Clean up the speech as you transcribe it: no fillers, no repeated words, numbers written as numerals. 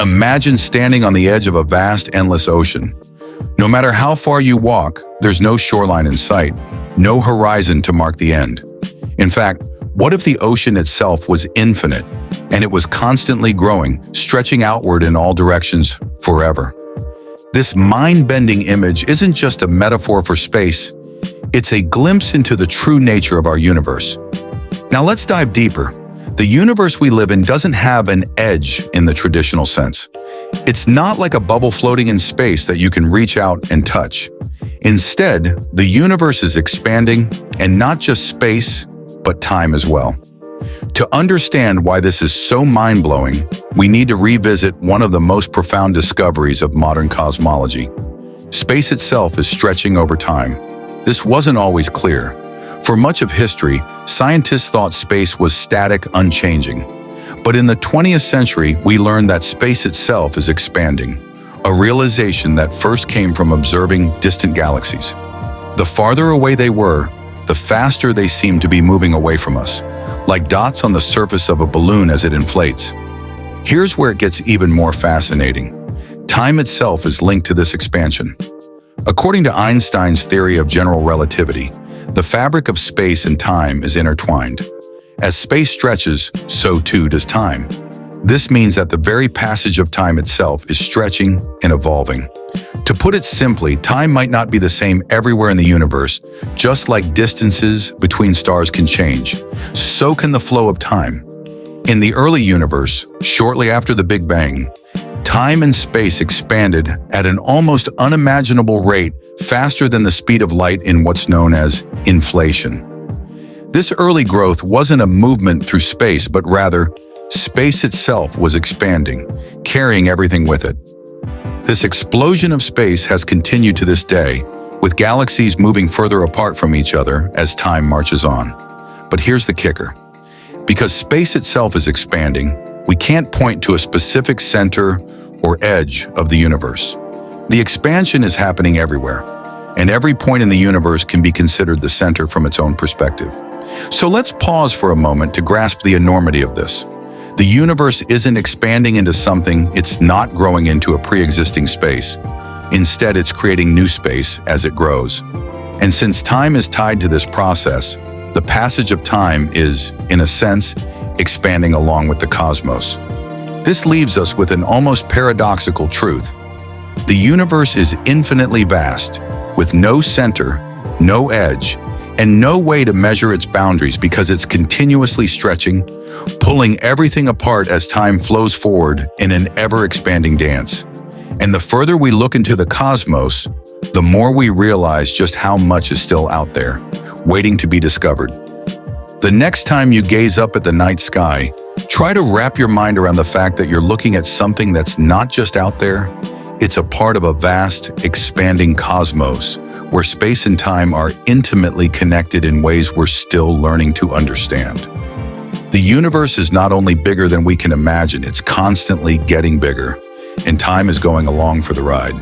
Imagine standing on the edge of a vast, endless ocean. No matter how far you walk, there's no shoreline in sight, no horizon to mark the end. In fact, what if the ocean itself was infinite, and it was constantly growing, stretching outward in all directions forever? This mind-bending image isn't just a metaphor for space, it's a glimpse into the true nature of our universe. Now let's dive deeper. The universe we live in doesn't have an edge in the traditional sense. It's not like a bubble floating in space that you can reach out and touch. Instead, the universe is expanding, and not just space, but time as well. To understand why this is so mind-blowing, we need to revisit one of the most profound discoveries of modern cosmology. Space itself is stretching over time. This wasn't always clear. For much of history, scientists thought space was static, unchanging. But in the 20th century, we learned that space itself is expanding, a realization that first came from observing distant galaxies. The farther away they were, the faster they seemed to be moving away from us, like dots on the surface of a balloon as it inflates. Here's where it gets even more fascinating. Time itself is linked to this expansion. According to Einstein's theory of general relativity, the fabric of space and time is intertwined. As space stretches, so too does time. This means that the very passage of time itself is stretching and evolving. To put it simply, time might not be the same everywhere in the universe. Just like distances between stars can change, so can the flow of time. In the early universe, shortly after the Big Bang, time and space expanded at an almost unimaginable rate, faster than the speed of light in what's known as inflation. This early growth wasn't a movement through space, but rather, space itself was expanding, carrying everything with it. This explosion of space has continued to this day, with galaxies moving further apart from each other as time marches on. But here's the kicker. Because space itself is expanding, we can't point to a specific center or edge of the universe. The expansion is happening everywhere, and every point in the universe can be considered the center from its own perspective. So let's pause for a moment to grasp the enormity of this. The universe isn't expanding into something, it's not growing into a pre-existing space. Instead, it's creating new space as it grows. And since time is tied to this process, the passage of time is, in a sense, expanding along with the cosmos. This leaves us with an almost paradoxical truth. The universe is infinitely vast, with no center, no edge, and no way to measure its boundaries because it's continuously stretching, pulling everything apart as time flows forward in an ever-expanding dance. And the further we look into the cosmos, the more we realize just how much is still out there, waiting to be discovered. The next time you gaze up at the night sky, try to wrap your mind around the fact that you're looking at something that's not just out there, it's a part of a vast, expanding cosmos where space and time are intimately connected in ways we're still learning to understand. The universe is not only bigger than we can imagine, it's constantly getting bigger, and time is going along for the ride.